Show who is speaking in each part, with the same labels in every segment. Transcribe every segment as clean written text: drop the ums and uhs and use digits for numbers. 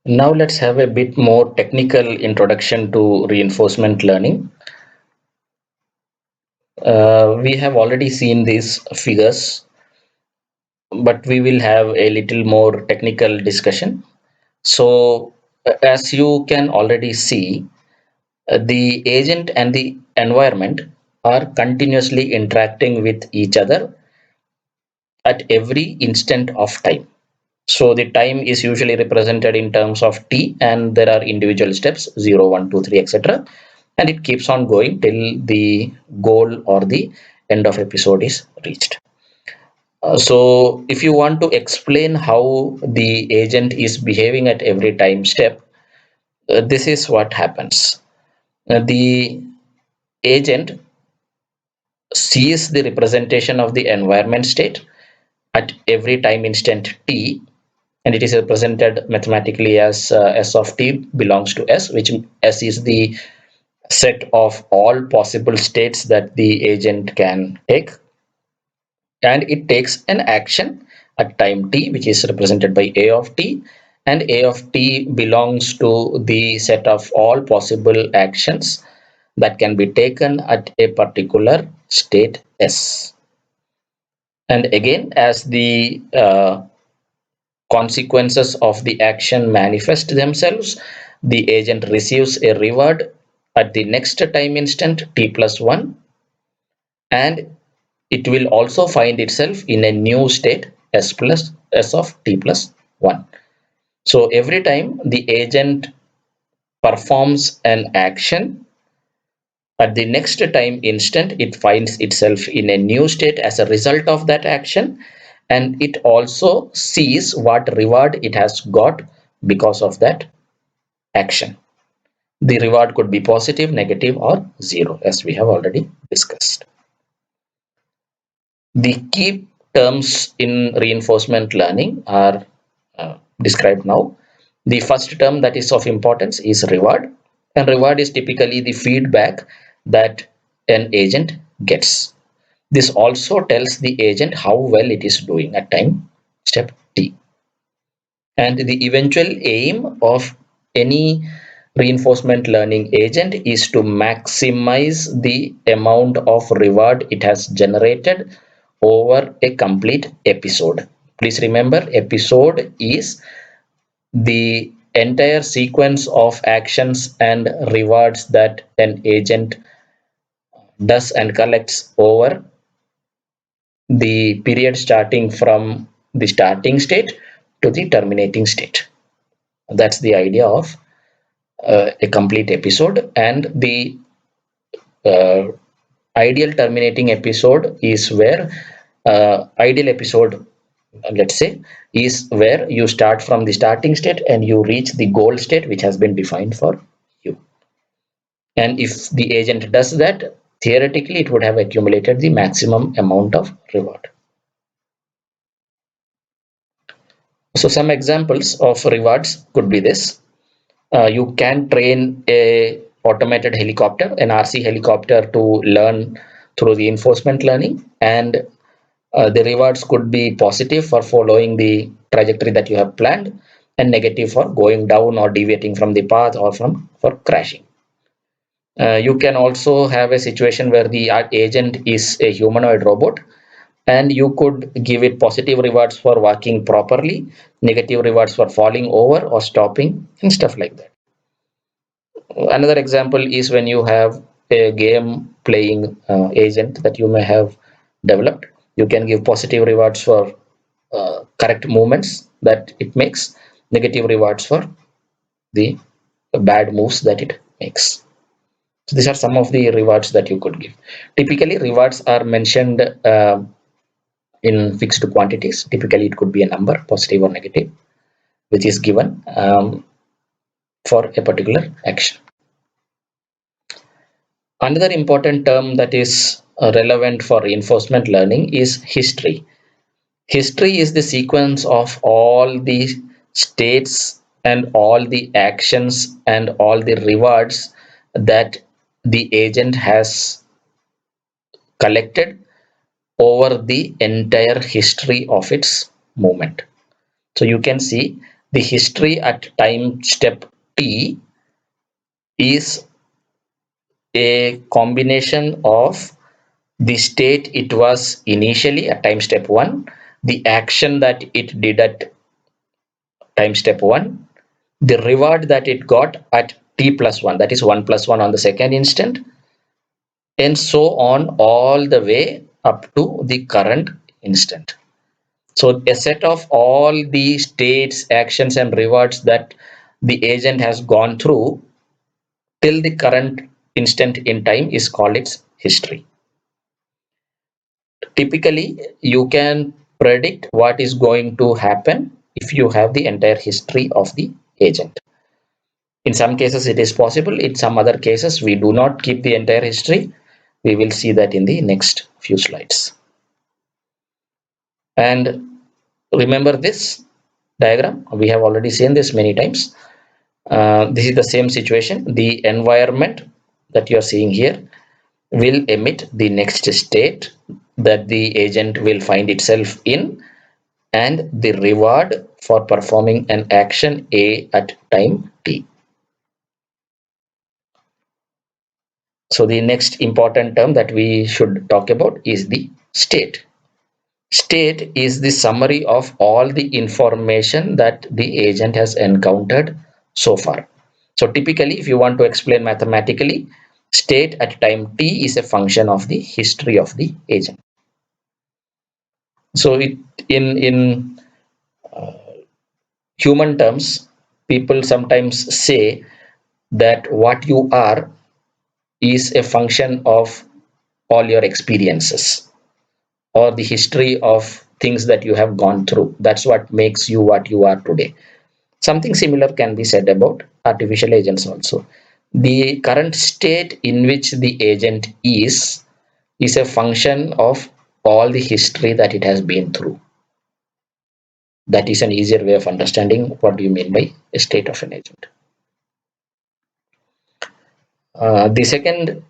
Speaker 1: Now let's have a bit more technical introduction to reinforcement learning. We have already seen these figures, but we will have a little more technical discussion. So, as you can already see, the agent and the environment are continuously interacting with each other at every instant of time. So the time is usually represented in terms of t, and there are individual steps 0, 1, 2, 3, etc. And it keeps on going till the goal or the end of episode is reached. So if you want to explain how the agent is behaving at every time step, this is what happens. The agent sees the representation of the environment state at every time instant t, and it is represented mathematically as s of t belongs to s, which s is the set of all possible states that the agent can take, and it takes an action at time t, which is represented by a of t, and a of t belongs to the set of all possible actions that can be taken at a particular state s. And again, as the consequences of the action manifest themselves, the agent receives a reward at the next time instant t plus 1, and it will also find itself in a new state s plus s of t plus 1. So every time the agent performs an action, at the next time instant it finds itself in a new state as a result of that action, and it also sees what reward it has got because of that action. The reward could be positive, negative, or zero, as we have already discussed. The key terms in reinforcement learning are described now. The first term that is of importance is reward, and reward is typically the feedback that an agent gets. This also tells the agent how well it is doing at time step t. And the eventual aim of any reinforcement learning agent is to maximize the amount of reward it has generated over a complete episode. Please remember, episode is the entire sequence of actions and rewards that an agent does and collects over the period starting from the starting state to the terminating state. That's the idea of a complete episode, and the uh, ideal terminating episode is where ideal episode, let's say, is where you start from the starting state and you reach the goal state which has been defined for you. And if the agent does that, theoretically it would have accumulated the maximum amount of reward. So some examples of rewards could be this. You can train a automated helicopter, an RC helicopter, to learn through the reinforcement learning, and the rewards could be positive for following the trajectory that you have planned, and negative for going down or deviating from the path or for crashing. You can also have a situation where the agent is a humanoid robot, and you could give it positive rewards for walking properly, negative rewards for falling over or stopping, and stuff like that. Another example is when you have a game playing agent that you may have developed. You can give positive rewards for correct movements that it makes, negative rewards for the bad moves that it makes. So these are some of the rewards that you could give. Typically, rewards are mentioned in fixed quantities. Typically, it could be a number, positive or negative, which is given for a particular action. Another important term that is relevant for reinforcement learning is history. History is the sequence of all the states and all the actions and all the rewards that the agent has collected over the entire history of its movement. So you can see The history at time step t is a combination of the state it was initially at time step 1, the action that it did at time step 1, the reward that it got at t plus 1, that is 1 plus 1 on the second instant, and so on all the way up to the current instant. So a set of all the states, actions, and rewards that the agent has gone through till the current instant in time is called its history. Typically, you can predict what is going to happen if you have the entire history of the agent. In some cases, it is possible. In some other cases, we do not keep the entire history. We will see that in the next few slides. And remember this diagram. We have already seen this many times. This is the same situation. The environment that you are seeing here will emit the next state that the agent will find itself in, and the reward for performing an action A at time t. So the next important term that we should talk about is the state. State is the summary of all the information that the agent has encountered so far. So typically, if you want to explain mathematically, state at time t is a function of the history of the agent. So in human terms, people sometimes say that what you are is a function of all your experiences or the history of things that you have gone through. That's what makes you what you are today. Something similar can be said about artificial agents also. The current state in which the agent is a function of all the history that it has been through. That is an easier way of understanding what do you mean by a state of an agent. The second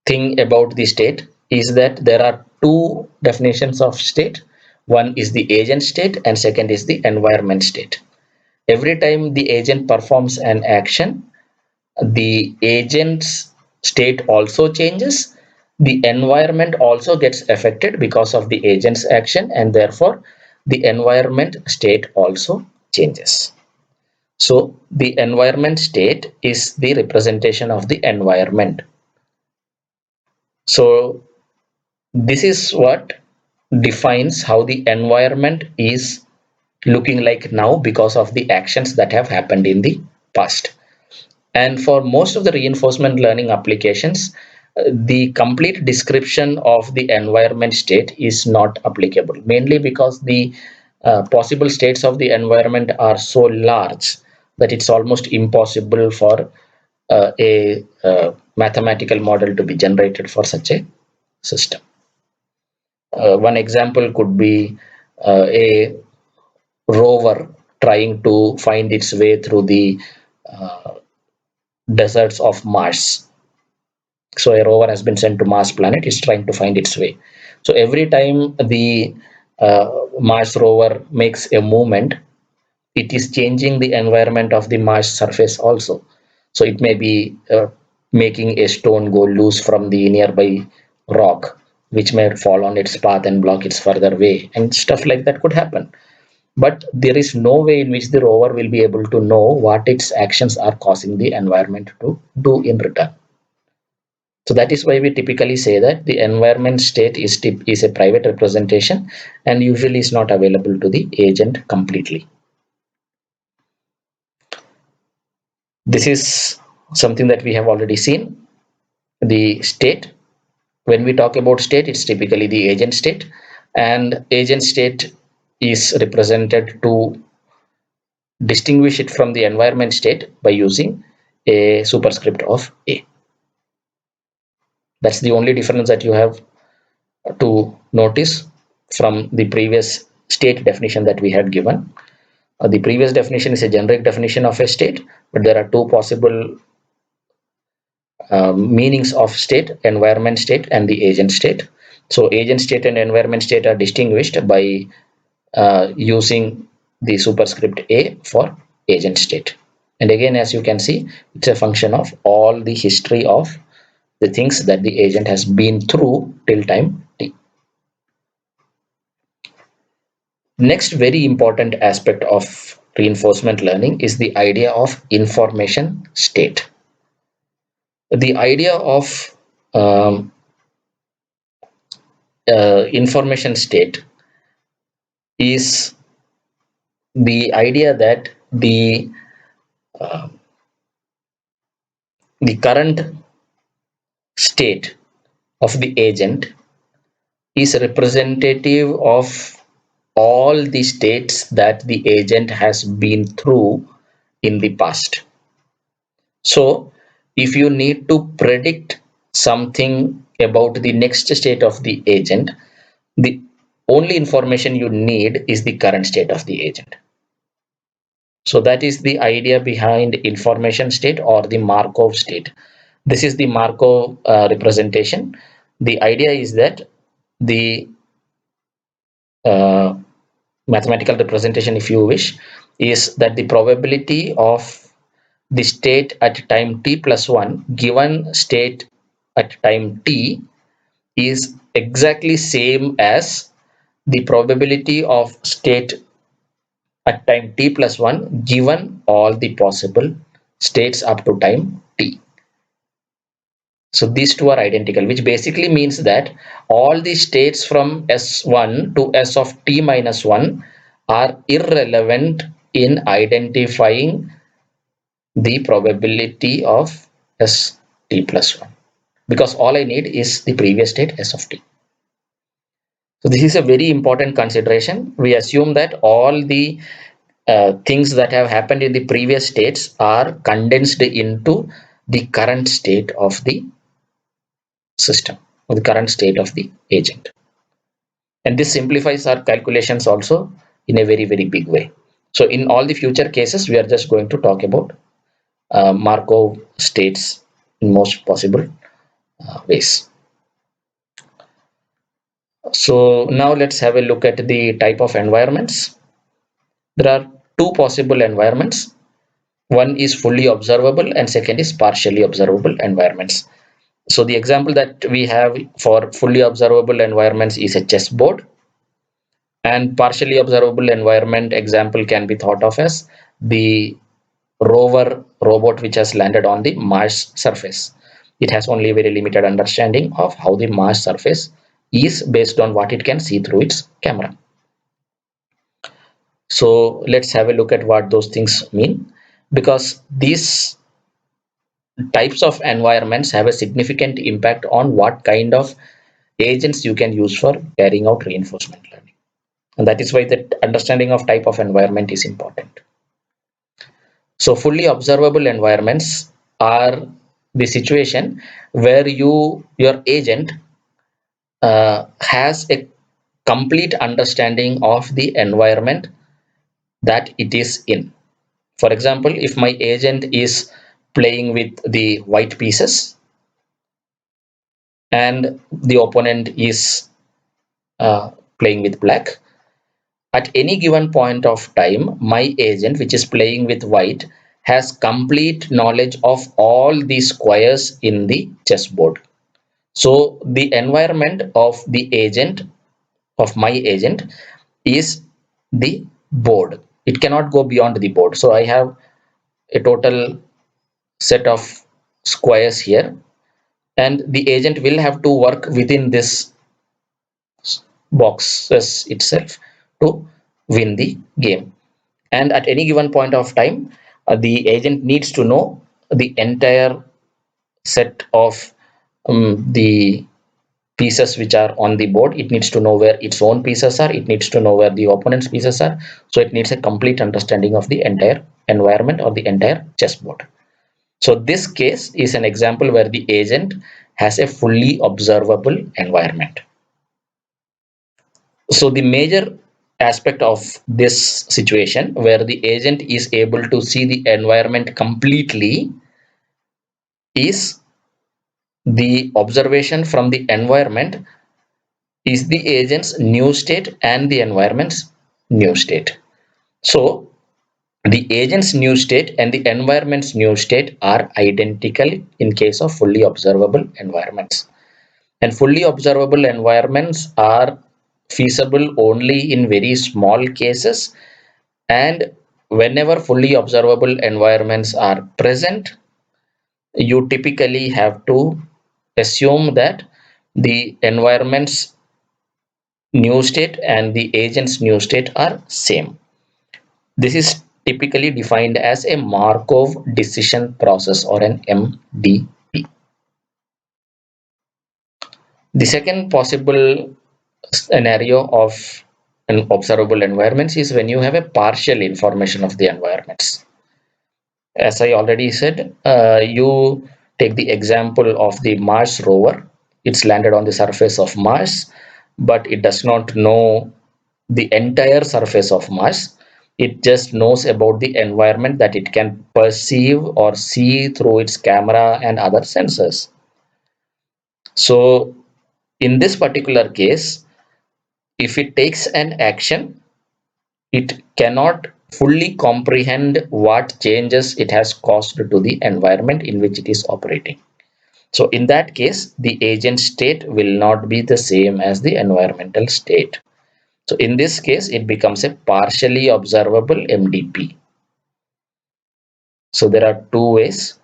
Speaker 1: thing about the state is that there are two definitions of state. One is the agent state and second is the environment state. Every time the agent performs an action, the agent's state also changes. The environment also gets affected because of the agent's action, and therefore the environment state also changes. So the environment state is the representation of the environment. So this is what defines how the environment is looking like now because of the actions that have happened in the past. And for most of the reinforcement learning applications, the complete description of the environment state is not applicable, mainly because the possible states of the environment are so large that it's almost impossible for a mathematical model to be generated for such a system. One example could be a rover trying to find its way through the uh, deserts of Mars. So a rover has been sent to Mars planet. It's trying to find its way. So every time the Mars rover makes a movement, it is changing the environment of the Mars surface also. So it may be making a stone go loose from the nearby rock, which may fall on its path and block its further way, and stuff like that could happen. But there is no way in which the rover will be able to know what its actions are causing the environment to do in return. So that is why we typically say that the environment state is a private representation and usually is not available to the agent completely. This is something that we have already seen. The state, when we talk about state, it's typically the agent state, and agent state is represented to distinguish it from the environment state by using a superscript of A. That's the only difference that you have to notice from the previous state definition that we had given. The previous definition is a generic definition of a state, but there are two possible meanings of state: environment state and the agent state. So agent state and environment state are distinguished by using the superscript A for agent state. And again, as you can see, it's a function of all the history of the things that the agent has been through till time t. Next very important aspect of reinforcement learning is the idea of information state. The idea of um, information state is the idea that uh, the current state of the agent is representative of all the states that the agent has been through in the past. So, if you need to predict something about the next state of the agent, the only information you need is the current state of the agent. So, that is the idea behind information state or the Markov state. This is the Markov representation. The idea is that the uh, mathematical representation, if you wish, is that the probability of the state at time t plus 1 given state at time t is exactly same as the probability of state at time t plus 1 given all the possible states up to time t. So these two are identical, which basically means that all the states from S1 to S of t minus 1 are irrelevant in identifying the probability of S t plus 1, because all I need is the previous state S of t. So this is a very important consideration. We assume that all the things that have happened in the previous states are condensed into the current state of the system or the current state of the agent. And this simplifies our calculations also in a very, very big way. So in all the future cases, we are just going to talk about Markov states in most possible ways. So now let's have a look at the type of environments. There are two possible environments. One is fully observable and second is partially observable environments. So the example that we have for fully observable environments is a chessboard, and partially observable environment example can be thought of as the rover robot which has landed on the Mars surface. It has only a very limited understanding of how the Mars surface is based on what it can see through its camera. So let's have a look at what those things mean, because these types of environments have a significant impact on what kind of agents you can use for carrying out reinforcement learning. And that is why the understanding of type of environment is important. So fully observable environments are the situation where your agent has a complete understanding of the environment that it is in. For example, if my agent is playing with the white pieces and the opponent is uh, playing with black, at any given point of time, my agent, which is playing with white, has complete knowledge of all the squares in the chessboard. So the environment of the agent, of my agent, is the board. It cannot go beyond the board. So I have a total set of squares here, and the agent will have to work within this boxes itself to win the game. And at any given point of time, the agent needs to know the entire set of the pieces which are on the board. It needs to know where its own pieces are, it needs to know where the opponent's pieces are. So it needs a complete understanding of the entire environment or the entire chessboard. So this case is an example where the agent has a fully observable environment. So the major aspect of this situation where the agent is able to see the environment completely is the observation from the environment is the agent's new state and the environment's new state. So the agent's new state and the environment's new state are identical in case of fully observable environments. And fully observable environments are feasible only in very small cases, and whenever fully observable environments are present, you typically have to assume that the environment's new state and the agent's new state are same. This is typically defined as a Markov decision process or an MDP. The second possible scenario of an observable environments is when you have a partial information of the environments. As I already said, you take the example of the Mars rover. It's landed on the surface of Mars, but it does not know the entire surface of Mars. It just knows about the environment that it can perceive or see through its camera and other sensors. So, in this particular case, if it takes an action, it cannot fully comprehend what changes it has caused to the environment in which it is operating. So in that case, the agent state will not be the same as the environmental state. So in this case, it becomes a partially observable MDP. So there are two ways,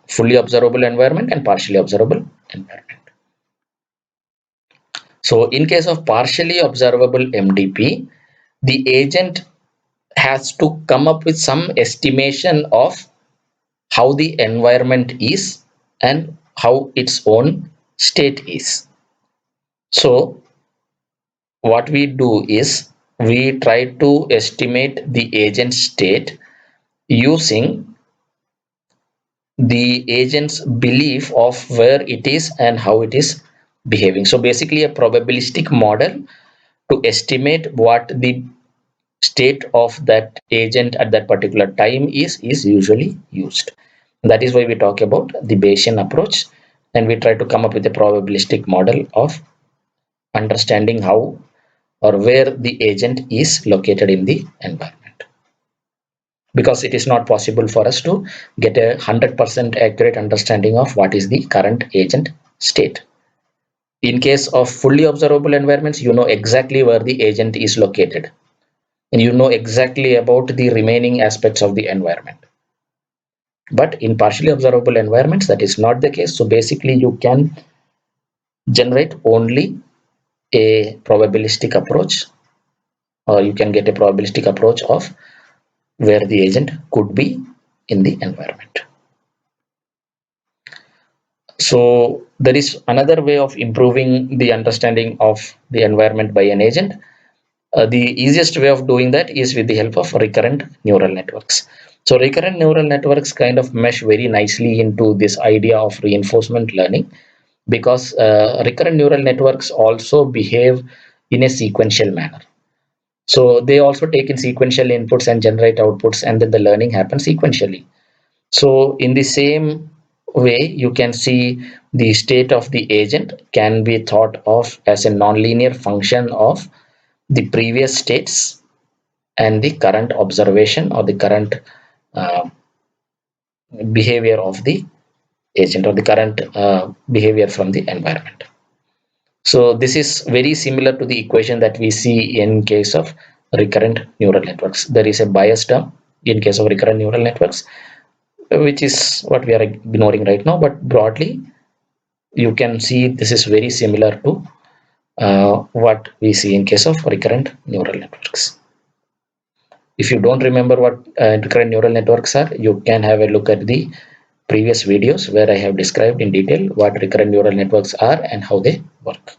Speaker 1: fully observable environment and partially observable environment. So in case of partially observable MDP, the agent has to come up with some estimation of how the environment is and how its own state is. So what we do is we try to estimate the agent state using the agent's belief of where it is and how it is behaving. So basically a probabilistic model to estimate what the state of that agent at that particular time is usually used. That is why we talk about the Bayesian approach, and we try to come up with a probabilistic model of understanding how or where the agent is located in the environment, because it is not possible for us to get a 100% accurate understanding of what is the current agent state. In case of fully observable environments, you know exactly where the agent is located and you know exactly about the remaining aspects of the environment. But in partially observable environments, that is not the case. So basically, you can generate only a probabilistic approach, or you can get a probabilistic approach of where the agent could be in the environment. So there is another way of improving the understanding of the environment by an agent. The easiest way of doing that is with the help of recurrent neural networks. So recurrent neural networks kind of mesh very nicely into this idea of reinforcement learning, because recurrent neural networks also behave in a sequential manner. So they also take in sequential inputs and generate outputs, and then the learning happens sequentially. So in the same way, you can see the state of the agent can be thought of as a nonlinear function of the previous states and the current observation or the current uh, behavior of the agent, or the current behavior from the environment. So this is very similar to the equation that we see in case of recurrent neural networks. There is a bias term in case of recurrent neural networks, which is what we are ignoring right now. But broadly, you can see this is very similar to what we see in case of recurrent neural networks. If you don't remember what recurrent neural networks are, you can have a look at the previous videos where I have described in detail what recurrent neural networks are and how they work.